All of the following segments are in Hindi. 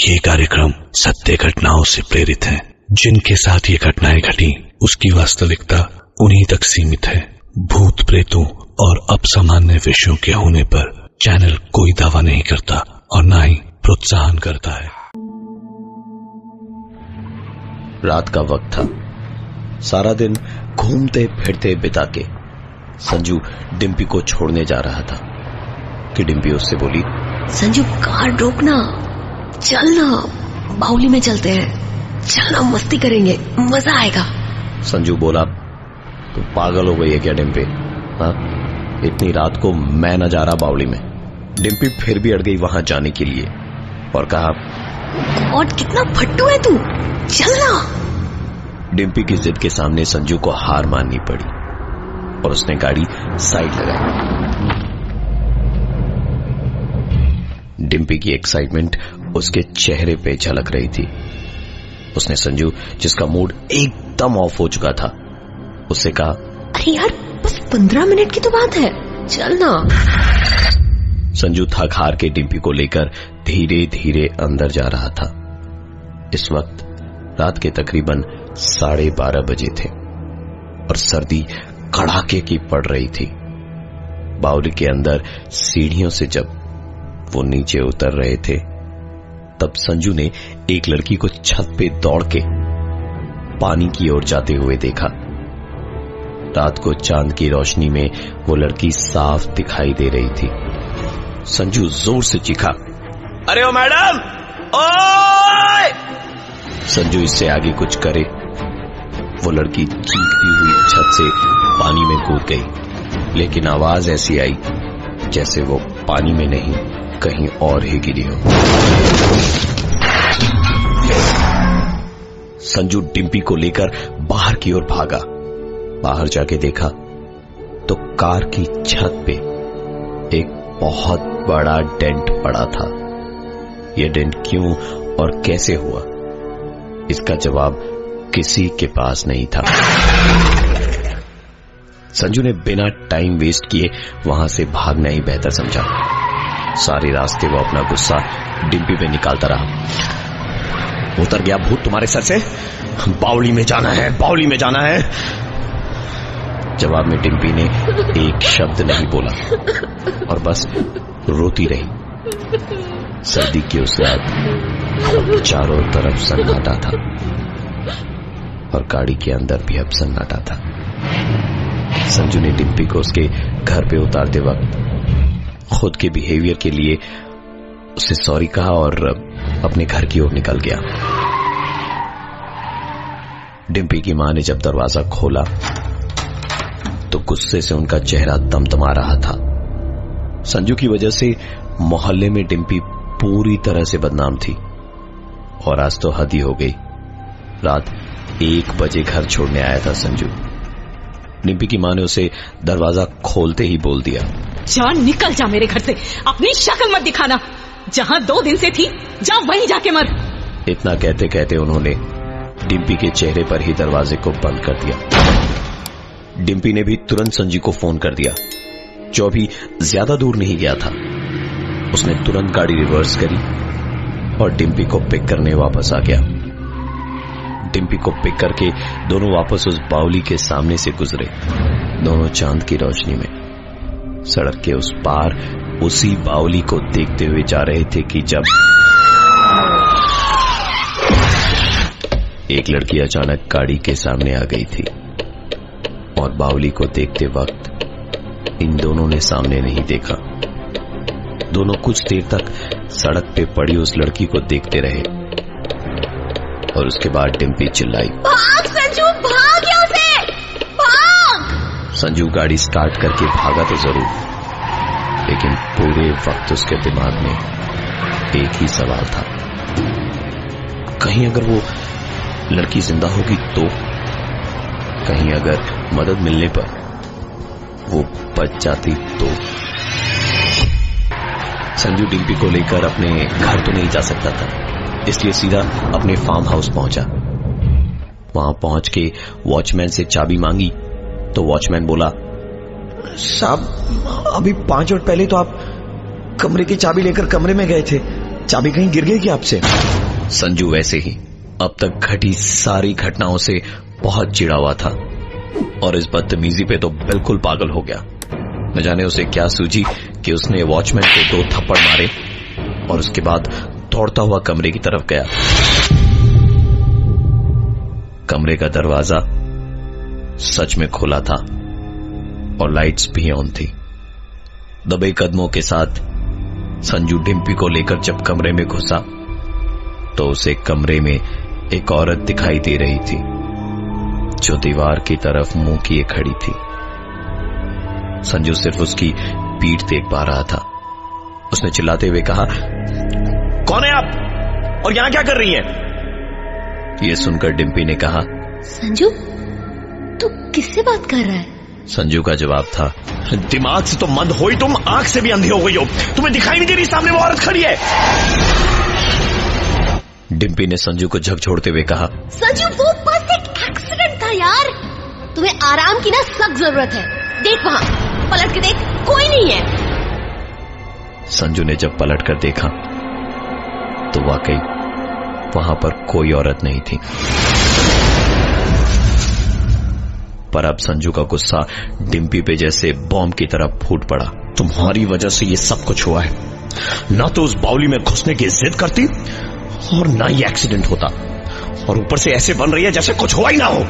ये कार्यक्रम सत्य घटनाओं से प्रेरित है। जिनके साथ ये घटनाएं घटी उसकी वास्तविकता उन्हीं तक सीमित है। भूत प्रेतों और असामान्य विषयों के होने पर चैनल कोई दावा नहीं करता और न ही प्रोत्साहन करता है। रात का वक्त था। सारा दिन घूमते फिरते बिता के संजू डिम्पी को छोड़ने जा रहा था कि डिम्पी उससे बोली, संजू कार रोकना, चलना, बाउली में चलते हैं, चलना, मस्ती करेंगे, मजा आएगा। संजू बोला, तू पागल हो गई है क्या डिम्पी? हाँ, इतनी रात को मैं न जा रहा बाउली में। डिम्पी फिर भी अड़ गई वहां जाने के लिए और कहा, और कितना फट्टू है तू, चलना। डिम्पी की जिद के सामने संजू को हार माननी पड़ी और उसने गाड़ी साइड लगाई। डिम्पी की एक्साइटमेंट उसके चेहरे पे झलक रही थी। उसने संजू, जिसका मूड एकदम ऑफ हो चुका था, उससे कहा, अरे यार, बस 15 मिनट की तो बात है, चलना। संजू थक हार के डिम्पी को लेकर धीरे धीरे अंदर जा रहा था। इस वक्त रात के तकरीबन 12:30 बजे थे और सर्दी कड़ाके की पड़ रही थी। बाउली के अंदर सीढ़ियों से जब वो नीचे उतर रहे थे तब संजू ने एक लड़की को छत पे दौड़ के पानी की ओर जाते हुए देखा। रात को चांद की रोशनी में वो लड़की साफ दिखाई दे रही थी। संजू जोर से चीखा, अरे ओ मैडम, ओए! संजू इससे आगे कुछ करे, वो लड़की चीखती हुई छत से पानी में कूद गई, लेकिन आवाज ऐसी आई जैसे वो पानी में नहीं कहीं और ही गिरी हो। संजू डिम्पी को लेकर बाहर की ओर भागा। बाहर जाके देखा तो कार की छत पे एक बहुत बड़ा डेंट पड़ा था। यह डेंट क्यों और कैसे हुआ, इसका जवाब किसी के पास नहीं था। संजू ने बिना टाइम वेस्ट किए वहां से भागना ही बेहतर समझा। सारे रास्ते वो अपना गुस्सा डिम्पी पे निकालता रहा। उतर गया भूत तुम्हारे सर से, बाउली में जाना है, बाउली में जाना है। जवाब में डिम्पी ने एक शब्द नहीं बोला और बस रोती रही। सर्दी की उस रात चारों तरफ सन्नाटा था और गाड़ी के अंदर भी अब सन्नाटा था। संजू ने डिम्पी को उसके घर पे उतारते वक्त खुद के बिहेवियर के लिए उसे सॉरी कहा और अपने घर की ओर निकल गया। डिम्पी की मां ने जब दरवाजा खोला तो गुस्से से उनका चेहरा दमदमा रहा था। संजू की वजह से मोहल्ले में डिम्पी पूरी तरह से बदनाम थी और आज तो हद ही हो गई। रात 1 बजे घर छोड़ने आया था संजू। डिम्पी की मां ने उसे दरवाजा खोलते ही बोल दिया, जा, निकल जा मेरे घर से, अपनी शक्ल मत दिखाना। जहां 2 दिन से थी, जा वहीं जाके मर। इतना कहते कहते उन्होंने डिम्पी के चेहरे पर ही दरवाजे को बंद कर दिया। डिम्पी ने भी तुरंत संजू को फोन कर दिया, जो अभी ज्यादा दूर नहीं गया था। उसने तुरंत गाड़ी रिवर्स करी और डिम्पी को पिक करने वापस आ गया। डिम्पी को पिक करके दोनों वापस उस बाउली के सामने से गुजरे। दोनों चांद की रोशनी में सड़क के उस पार उसी बाउली को देखते हुए जा रहे थे कि जब एक लड़की अचानक गाड़ी के सामने आ गई थी और बाउली को देखते वक्त इन दोनों ने सामने नहीं देखा। दोनों कुछ देर तक सड़क पे पड़ी उस लड़की को देखते रहे और उसके बाद डिम्पी चिल्लाई, भाग संजू, भाग यहाँ से, भाग। संजू गाड़ी स्टार्ट करके भागा तो जरूर, लेकिन पूरे वक्त उसके दिमाग में एक ही सवाल था, कहीं अगर वो लड़की जिंदा होगी तो, कहीं अगर मदद मिलने पर वो बच जाती तो। संजू डिम्पी को लेकर अपने घर तो नहीं जा सकता था, इसलिए सीधा अपने फार्म हाउस पहुंचा। वहां पहुंच के वॉचमैन से चाबी मांगी तो वॉचमैन बोला, साहब, अभी 5 मिनट पहले तो आप कमरे की चाबी लेकर कमरे में गए थे, चाबी कहीं गिर गई क्या आपसे? संजू वैसे ही अब तक घटी सारी घटनाओं से बहुत चिढ़ा हुआ था और इस बदतमीजी पे तो बिल्कुल पागल हो गया। न जाने उसे क्या सूझी कि उसने वॉचमैन को 2 थप्पड़ मारे और उसके बाद दौड़ता हुआ कमरे की तरफ गया। कमरे का दरवाजा सच में खुला था और लाइट्स भी ऑन थी। दबे कदमों के साथ संजू डिम्पी को लेकर जब कमरे में घुसा तो उसे कमरे में एक औरत दिखाई दे रही थी जो दीवार की तरफ मुंह किए खड़ी थी। संजू सिर्फ उसकी पीठ देख पा रहा था। उसने चिल्लाते हुए कहा, कौन है आप और यहां क्या कर रही हैं? यह सुनकर डिम्पी ने कहा, संजू तू किससे बात कर रहा है? संजू का जवाब था, दिमाग से तो मंद हो ही तुम, आंख से भी अंधी हो गई हो। तुम्हें दिखाई नहीं दे रही सामने वो औरत खड़ी है? डिम्पी ने संजू को झकझोरते हुए कहा, संजू वो बस एक एक्सीडेंट था यार, तुम्हें आराम की ना सख्त जरूरत है। देख वहां, पलट के देख, कोई नहीं है। संजू ने जब पलट कर देखा तो वाकई वहां पर कोई औरत नहीं थी। पर अब संजू का गुस्सा डिम्पी पे जैसे बॉम्ब की तरह फूट पड़ा। तुम्हारी वजह से ये सब कुछ हुआ है। ना तो उस बाउली में घुसने की जिद करती और ना ही एक्सीडेंट होता, और ऊपर से ऐसे बन रही है जैसे कुछ हुआ ही ना हो।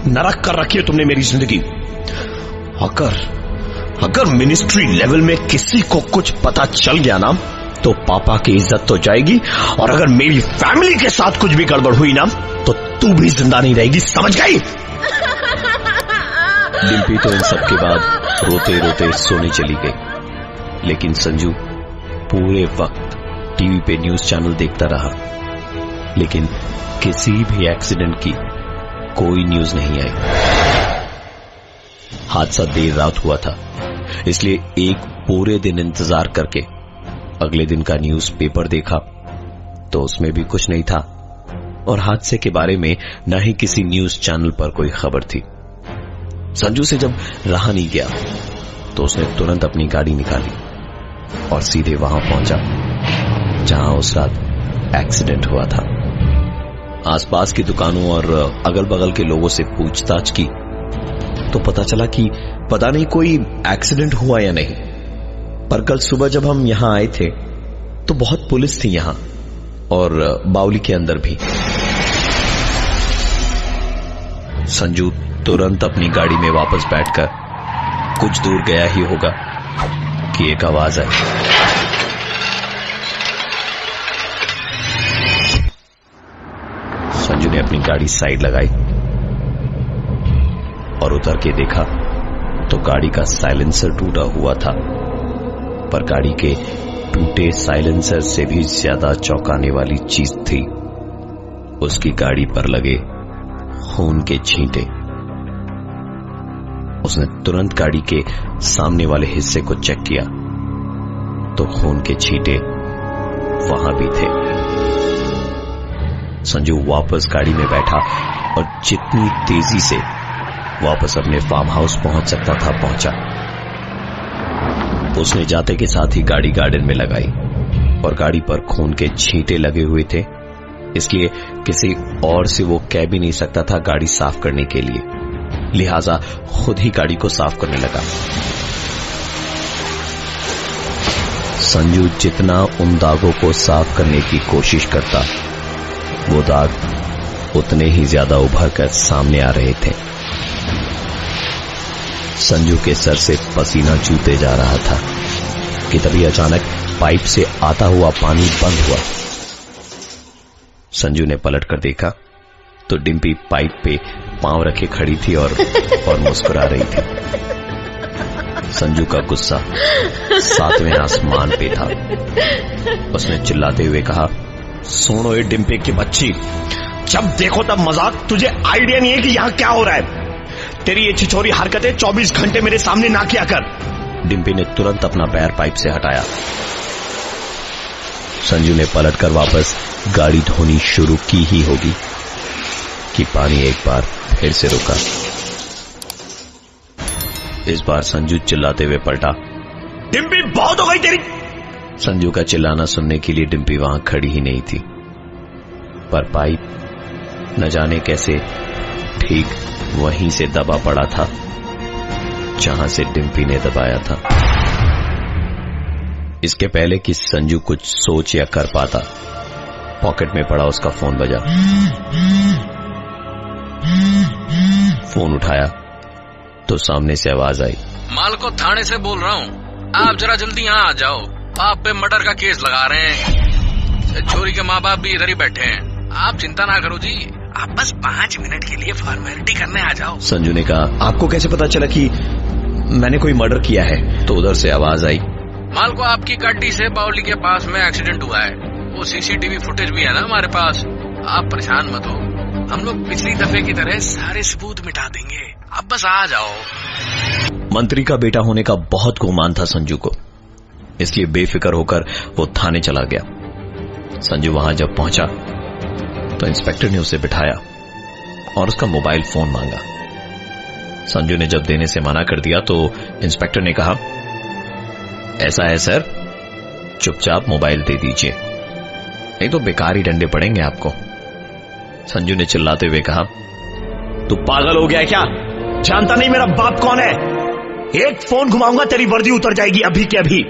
नरक कर रखी है तुमने मेरी जिंदगी। अगर मिनिस्ट्री लेवल में किसी को कुछ पता चल गया ना तो पापा की इज्जत तो जाएगी, और अगर मेरी फैमिली के साथ कुछ भी गड़बड़ हुई ना तो तू भी जिंदा नहीं रहेगी, समझ गई? डिम्पी तो इन सब के बाद रोते रोते सोने चली गई, लेकिन संजू पूरे वक्त टीवी पे न्यूज चैनल देखता रहा, लेकिन किसी भी एक्सीडेंट की कोई न्यूज नहीं आई। हादसा देर रात हुआ था, इसलिए एक पूरे दिन इंतजार करके अगले दिन का न्यूज़पेपर देखा तो उसमें भी कुछ नहीं था और हादसे के बारे में न ही किसी न्यूज चैनल पर कोई खबर थी। संजू से जब रहा नहीं गया तो उसने तुरंत अपनी गाड़ी निकाली और सीधे वहां पहुंचा जहां उस रात एक्सीडेंट हुआ था। आसपास की दुकानों और अगल बगल के लोगों से पूछताछ की तो पता चला कि पता नहीं कोई एक्सीडेंट हुआ या नहीं, पर कल सुबह जब हम यहां आए थे तो बहुत पुलिस थी यहां और बाउली के अंदर भी। संजू तुरंत अपनी गाड़ी में वापस बैठकर कुछ दूर गया ही होगा कि एक आवाज आई। संजू ने अपनी गाड़ी साइड लगाई और उतर के देखा तो गाड़ी का साइलेंसर टूटा हुआ था, पर गाड़ी के टूटे साइलेंसर से भी ज्यादा चौंकाने वाली चीज थी उसकी गाड़ी पर लगे खून के छींटे। उसने तुरंत गाड़ी के सामने वाले हिस्से को चेक किया तो खून के छींटे वहां भी थे। संजू वापस गाड़ी में बैठा और जितनी तेजी से वापस अपने फार्म हाउस पहुंच सकता था पहुंचा। उसने जाते के साथ ही गाड़ी गार्डन में लगाई और गाड़ी पर खून के छींटे लगे हुए थे, इसलिए किसी और से वो कह भी नहीं सकता था गाड़ी साफ करने के लिए, लिहाजा खुद ही गाड़ी को साफ करने लगा। संजू जितना उन दागों को साफ करने की कोशिश करता वो दाग उतने ही ज्यादा उभर कर सामने आ रहे थे। संजू के सर से पसीना चूते जा रहा था कि तभी अचानक पाइप से आता हुआ पानी बंद हुआ। संजू ने पलट कर देखा तो डिम्पी पाइप पे पांव रखे खड़ी थी और मुस्कुरा रही थी। संजू का गुस्सा 7वें आसमान पे था। उसने चिल्लाते हुए कहा, सुनो ये डिम्पी की बच्ची, जब देखो तब मजाक, तुझे आइडिया नहीं है कि यहाँ क्या हो रहा है? तेरी ये छिछोरी हरकतें 24 घंटे मेरे सामने ना किया कर। डिम्पी ने तुरंत अपना पैर पाइप से हटाया। संजू ने पलटकर वापस गाड़ी धोनी शुरू की ही होगी कि पानी एक बार फिर से रुका। इस बार संजू चिल्लाते हुए पलटा, डिम्पी बहुत हो गई तेरी, संजू का चिल्लाना सुनने के लिए डिम्पी वहां खड़ी ही नहीं थी, पर पाइप न जाने कैसे ठीक वहीं से दबा पड़ा था जहां से डिम्पी ने दबाया था। इसके पहले कि संजू कुछ सोच या कर पाता, पॉकेट में पड़ा उसका फोन बजा। फोन उठाया तो सामने से आवाज आई, मालको थाने से बोल रहा हूँ, आप जरा जल्दी यहाँ आ जाओ, आप पे मर्डर का केस लगा रहे हैं, छोरी के माँ बाप भी इधर ही बैठे हैं, आप चिंता ना करो जी, आप बस 5 मिनट के लिए फॉर्मेलिटी करने आ जाओ। संजू ने कहा, आपको कैसे पता चला कि मैंने कोई मर्डर किया है? तो उधर से आवाज आई, मालको आपकी गाड़ी से बावली के पास में एक्सीडेंट हुआ है, वो सीसीटीवी फुटेज भी है ना हमारे पास, आप परेशान मत हो, हम लोग पिछली दफे की तरह सारे सबूत मिटा देंगे, आप बस आ जाओ। मंत्री का बेटा होने का बहुत गुमान था संजू को, इसलिए बेफिक्र होकर वो थाने चला गया। संजू वहां जब पहुंचा तो इंस्पेक्टर ने उसे बिठाया और उसका मोबाइल फोन मांगा। संजू ने जब देने से मना कर दिया तो इंस्पेक्टर ने कहा, ऐसा है सर, चुपचाप मोबाइल दे दीजिए, नहीं तो बेकार ही डंडे पड़ेंगे आपको। संजू ने चिल्लाते हुए कहा, तू पागल हो गया क्या? जानता नहीं मेरा बाप कौन है? एक फोन घुमाऊंगा तेरी वर्दी उतर जाएगी अभी के अभी।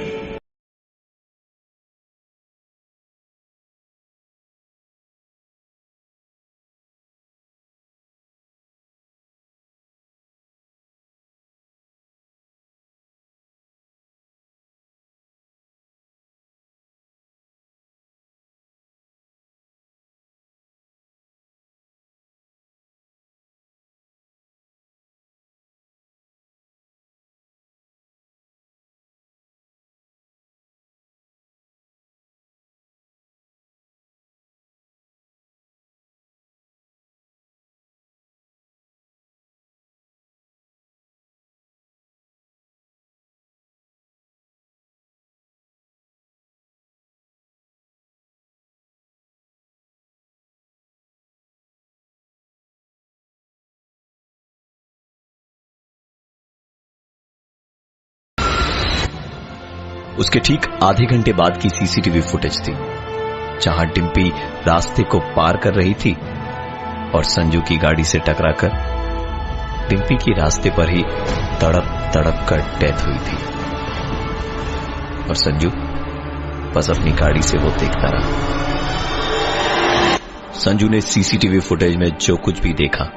उसके ठीक आधे घंटे बाद की सीसीटीवी फुटेज थी, जहां डिम्पी रास्ते को पार कर रही थी और संजू की गाड़ी से टकराकर डिम्पी की रास्ते पर ही तड़प तड़प कर डेथ हुई थी और संजू बस अपनी गाड़ी से वो देखता रहा। संजू ने सीसीटीवी फुटेज में जो कुछ भी देखा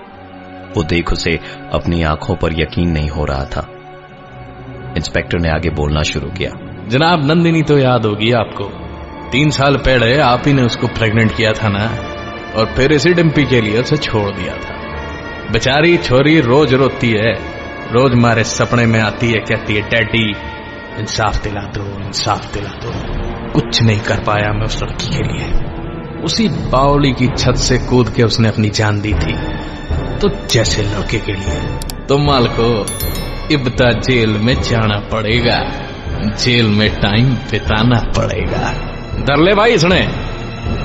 वो देख उसे अपनी आंखों पर यकीन नहीं हो रहा था। इंस्पेक्टर ने आगे बोलना शुरू किया, जनाब नंदिनी तो याद होगी आपको, 3 साल पहले आप ही ने उसको प्रेग्नेंट किया था ना, और फिर इसी डिम्पी के लिए उसे छोड़ दिया था। बेचारी छोरी रोज रोती है, रोज हमारे सपने में आती है, कहती है डैडी इंसाफ दिला दो, इंसाफ दिला दो। कुछ नहीं कर पाया मैं उस लड़की के लिए। उसी बावली की छत से कूद के उसने अपनी जान दी थी, तो जैसे लड़के के लिए तो मालको इब्ता जेल में जाना पड़ेगा, जेल में टाइम बिताना पड़ेगा। दरले भाई इसने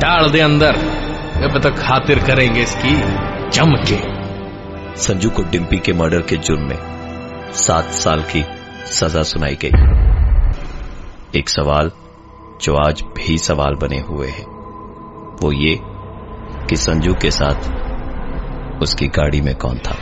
डाल दे अंदर, अब तक खातिर करेंगे इसकी जम के। संजू को डिम्पी के मर्डर के जुर्म में 7 साल की सजा सुनाई गई। एक सवाल जो आज भी सवाल बने हुए है, वो ये कि संजू के साथ उसकी गाड़ी में कौन था।